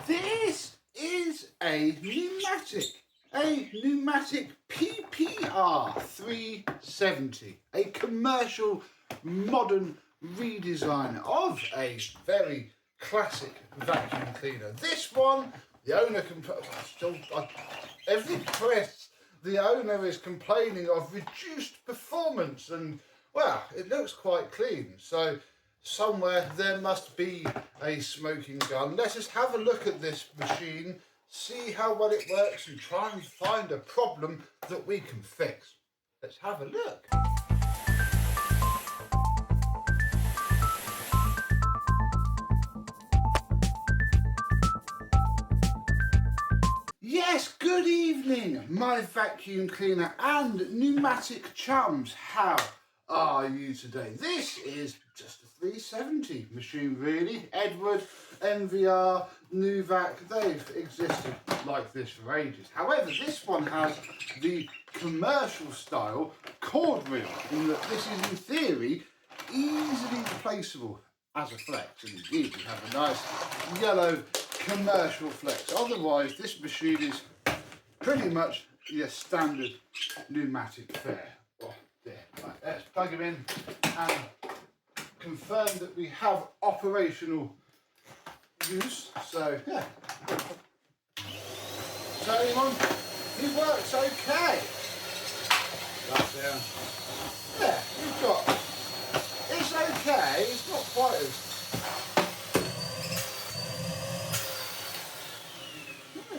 This is a Numatic PPR370, a commercial modern redesign of a very classic vacuum cleaner. This one, the owner every press, the owner is complaining of reduced performance, and well, it looks quite clean. So somewhere there must be a smoking gun. Let us have a look at this machine, see how well it works, and try and find a problem that we can fix. Let's have a look. Yes, good evening, my vacuum cleaner and Numatic chums. How are you today? This is just a 370 machine, really. Edward, MVR, Nuvac, they've existed like this for ages. However, this one has the commercial style cord reel, in that this is in theory easily replaceable as a flex, and indeed we have a nice yellow commercial flex. Otherwise this machine is pretty much your standard Numatic fare. Oh, there. Right, let's plug him in and confirm that we have operational use. So yeah, turn him on. He works okay. Right there. Yeah, you've got. It's okay. It's not quite as.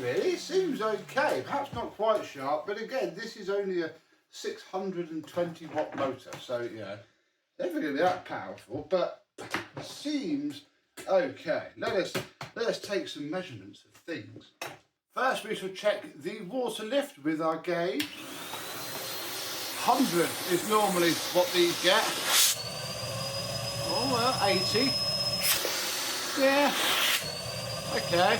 Really, it seems okay, perhaps not quite sharp, but again, this is only a 620 watt motor, so you know, never going to be that powerful, but seems okay. Let us take some measurements of things. First, we shall check the Waterlift with our gauge. 100 is normally what these get. Oh well, 80. Yeah. Okay.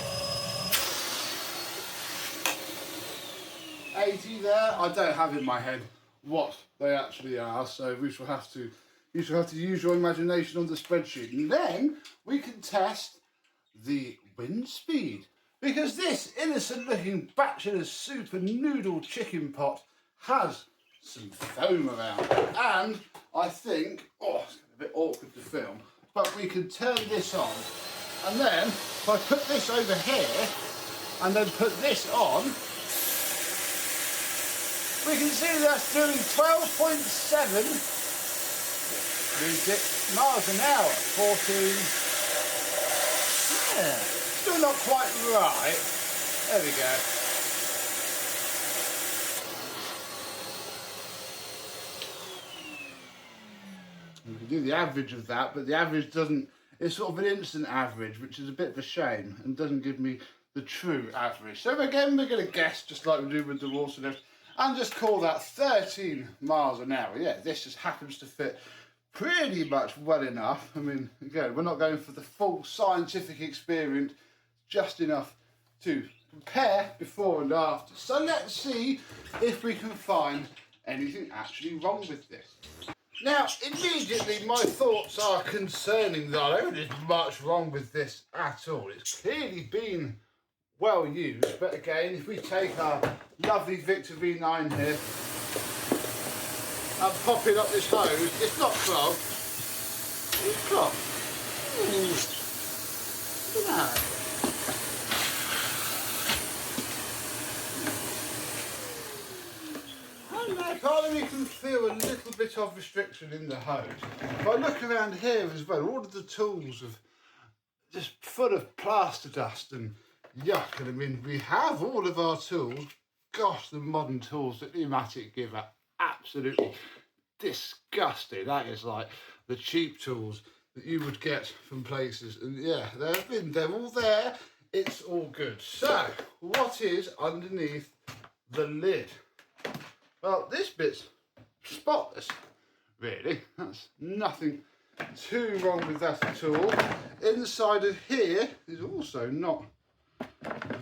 80 there. I don't have in my head what they actually are, so you shall have to use your imagination on the spreadsheet, and then we can test the wind speed, because this innocent looking bachelor's super noodle chicken pot has some foam around it, and I think, oh, it's a bit awkward to film, but we can turn this on, and then if I put this over here and then put this on, we can see that's doing 12.7 miles an hour, 14. Yeah, still not quite right. There we go. We can do the average of that, but the average doesn't, it's sort of an instant average, which is a bit of a shame and doesn't give me the true average. So again, we're going to guess, just like we do with the Waterlift, and just call that 13 miles an hour. Yeah, this just happens to fit pretty much well enough. I mean, again, we're not going for the full scientific experience, just enough to compare before and after. So let's see if we can find anything actually wrong with this. Now, immediately my thoughts are concerning that I don't think there's much wrong with this at all. It's clearly been well used, but again, if we take our lovely Victor V9 here and pop it up this hose, it's not clogged. It's clogged. Ooh. Look at that. And part of me can feel a little bit of restriction in the hose. If I look around here as well, all of the tools are just full of plaster dust and yuck, and I mean, we have all of our tools. Gosh, the modern tools that Numatic give are absolutely disgusting. That is like the cheap tools that you would get from places, and yeah, they're all there. It's all good. So, what is underneath the lid? Well, this bit's spotless, really. That's nothing too wrong with that at all. Inside of here is also not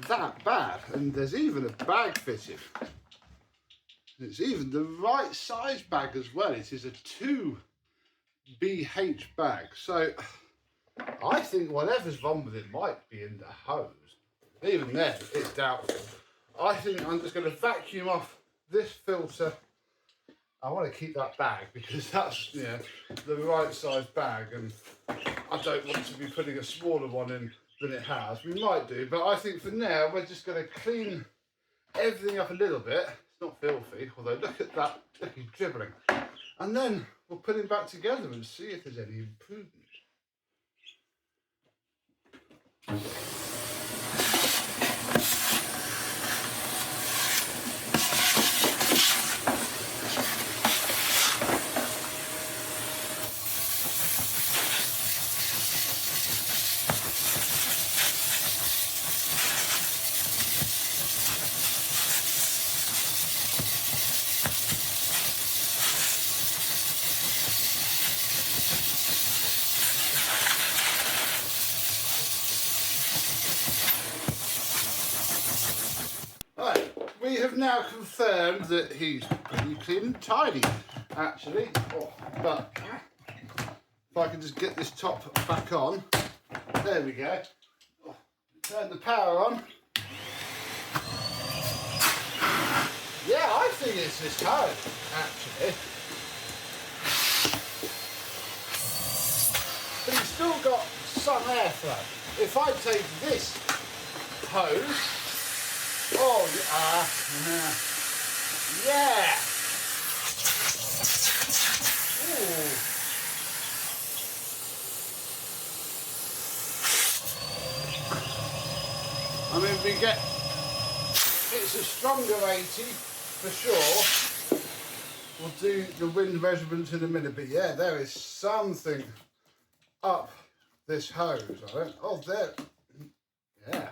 that bad, and there's even a bag fitted. It's even the right size bag as well. It is a 2BH bag, so I think whatever's wrong with it might be in the hose. even then, it's doubtful. I think I'm just going to vacuum off this filter. I want to keep that bag because that's, you know, the right size bag, and I don't want to be putting a smaller one in than it has. We might do, but I think for now we're just going to clean everything up a little bit. It's not filthy, although look at that, look, he's dribbling. And then we'll put him back together and see if there's any improvement. Right, we have now confirmed that he's pretty clean and tidy, actually. Oh, but if I can just get this top back on, there we go. Oh, turn the power on. Yeah, I think it's this hose, actually. But it's still got some airflow. If I take this hose, oh, yeah. Ooh. I mean, we get, it's a stronger 80 for sure. We'll do the wind measurements in a minute, but yeah, there is something up this hose. Oh, there, yeah.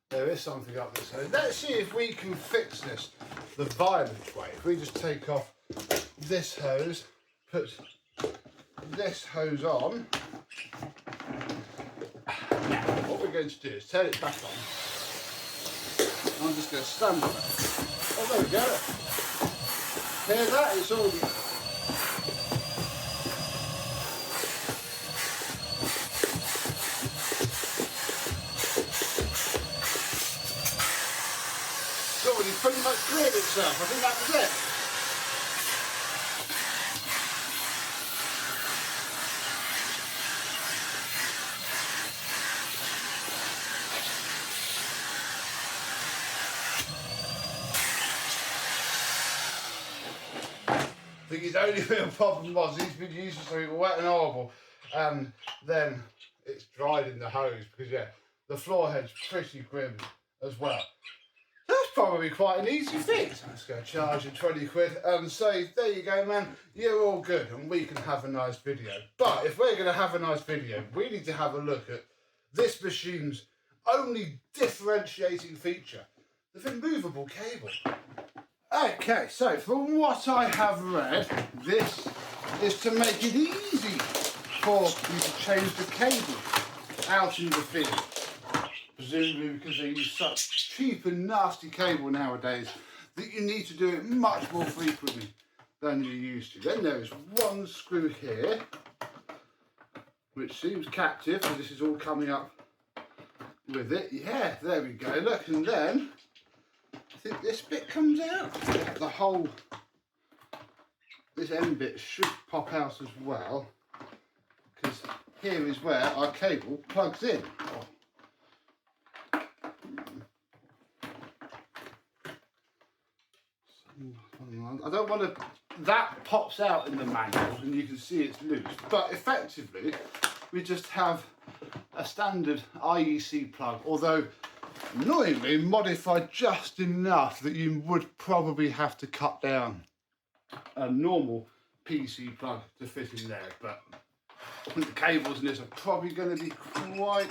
There is something up this hose. Let's see if we can fix this the violent way. If we just take off this hose, put this hose on. Now, what we're going to do is turn it back on. I'm just going to stand on it. Oh, there we go. Hear that? It's already... pretty much cleared itself. I think that was it. I think his only real problem was he's been using something wet and horrible, and then it's dried in the hose because, yeah, the floor head's pretty grim as well. That's probably quite an easy fix. Let's go charge you 20 quid and say, there you go, man, you're all good and we can have a nice video. But if we're going to have a nice video, we need to have a look at this machine's only differentiating feature, the removable cable. Okay, so from what I have read, this is to make it easy for you to change the cable out in the field. Presumably because they use such cheap and nasty cable nowadays that you need to do it much more frequently than you used to. Then there is one screw here, which seems captive, so this is all coming up with it. Yeah, there we go, look, and then I think this bit comes out. The whole, this end bit should pop out as well, because here is where our cable plugs in. I don't want to, that pops out in the manual and you can see it's loose, but effectively we just have a standard IEC plug, although annoyingly modified just enough that you would probably have to cut down a normal PC plug to fit in there, but I think the cables in this are probably going to be quite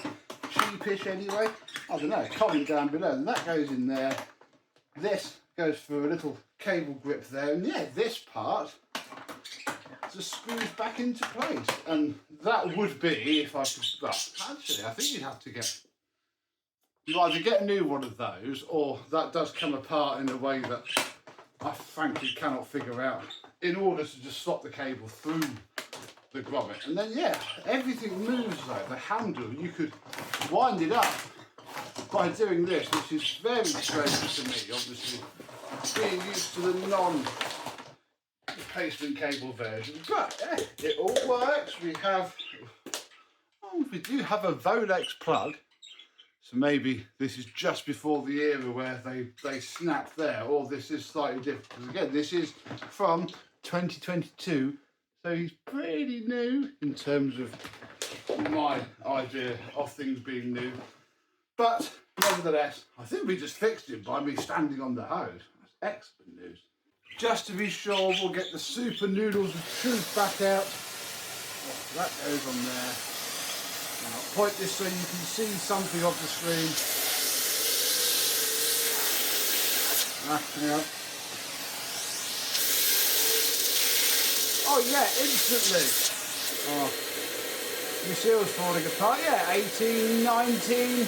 cheapish anyway. I don't know, comment down below. And that goes in there, this goes through a little cable grip there, and yeah, this part just screws back into place, and that would be, if I could, well, actually I think you'd have to get, you either get a new one of those, or that does come apart in a way that I frankly cannot figure out, in order to just slot the cable through the grommet. And then yeah, everything moves though. The handle, you could wind it up by doing this, which is very strange to me, obviously, being used to the non-replacement cable version. But it all works. We do have a Volex plug. So maybe this is just before the era where they snapped there, or this is slightly different. Because again, this is from 2022, so he's pretty new in terms of my idea of things being new. But nevertheless, I think we just fixed it by me standing on the hose. That's excellent news. Just to be sure, we'll get the super noodles of truth back out. So that goes on there. And I'll point this so you can see something of the screen. Yeah. Oh yeah, instantly. Oh, my seal's falling apart. Yeah, 18, 19.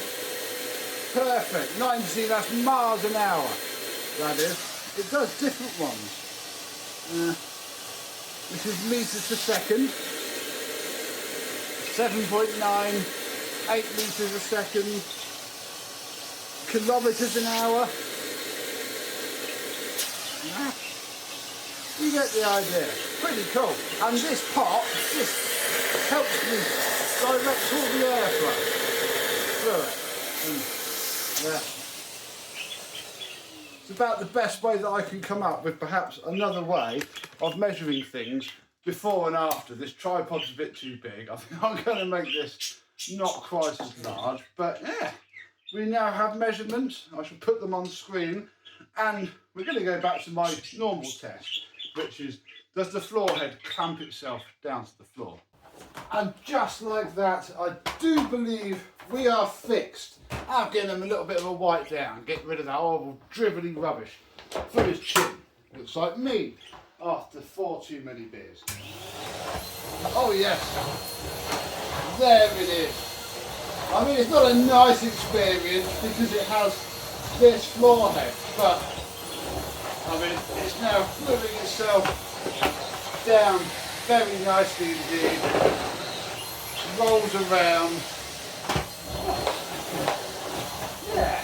Perfect. 19, that's miles an hour. That is. It does different ones. This is meters per second. 7.9, 8 meters a second. Kilometers an hour. Yeah. You get the idea. Pretty cool. And this pot just helps me direct all the airflow through it. And yeah. It's about the best way that I can come up with, perhaps another way of measuring things before and after. This tripod's a bit too big. I think I'm going to make this not quite as large. But yeah, we now have measurements. I shall put them on screen. And we're going to go back to my normal test, which is, does the floor head clamp itself down to the floor? And just like that, I do believe we are fixed. I'm getting him a little bit of a wipe down, get rid of that horrible drivelly rubbish for his chin. Looks like me after 4 too many beers. Oh yes, there it is. I mean, it's not a nice experience because it has this floor head, but I mean, it's now moving itself down very nicely indeed. Rolls around. Yeah.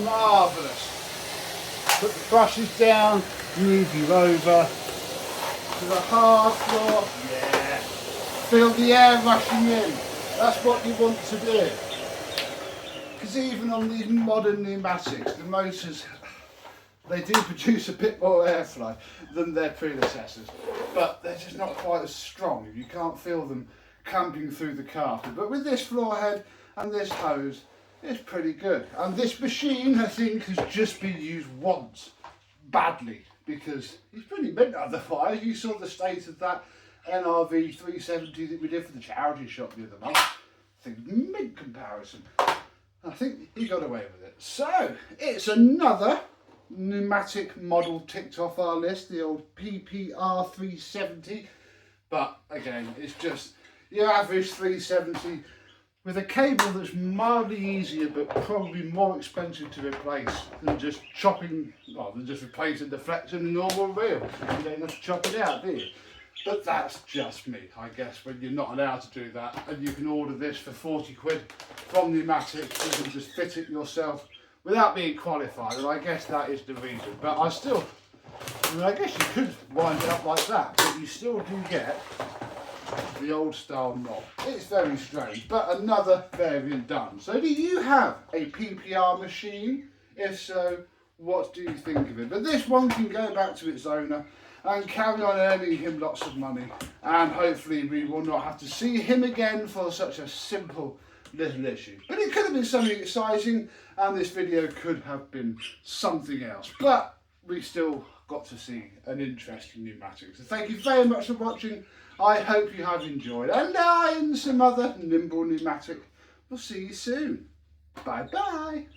Marvellous. Put the brushes down, move you over to the hard floor. Yeah. Feel the air rushing in. That's what you want to do. Because even on these modern pneumatics, the motors, they do produce a bit more airflow than their predecessors, but they're just not quite as strong. You can't feel them clamping through the carpet. But with this floor head and this hose, it's pretty good. And this machine, I think, has just been used once, badly, because it's pretty mint otherwise. You saw the state of that NRV 370 that we did for the charity shop the other month. I think mint comparison. I think he got away with it. So, it's another pneumatic model ticked off our list, the old PPR370. But again, it's just your average 370 with a cable that's mildly easier but probably more expensive to replace than just replacing the flex in a normal reel. You don't have to chop it out, do you? But that's just me, I guess, when you're not allowed to do that and you can order this for 40 quid from Numatic, you can just fit it yourself without being qualified, and I guess that is the reason. But I guess you could wind it up like that, but you still do get the old style knob. It's very strange, but another variant done. So do you have a PPR machine? If so, what do you think of it? But this one can go back to its owner and carry on earning him lots of money, and hopefully we will not have to see him again for such a simple little issue. But it could have been something exciting, and this video could have been something else, but we still got to see an interesting pneumatic. So thank you very much for watching. I hope you have enjoyed, and I and some other nimble pneumatic will see you soon. Bye bye.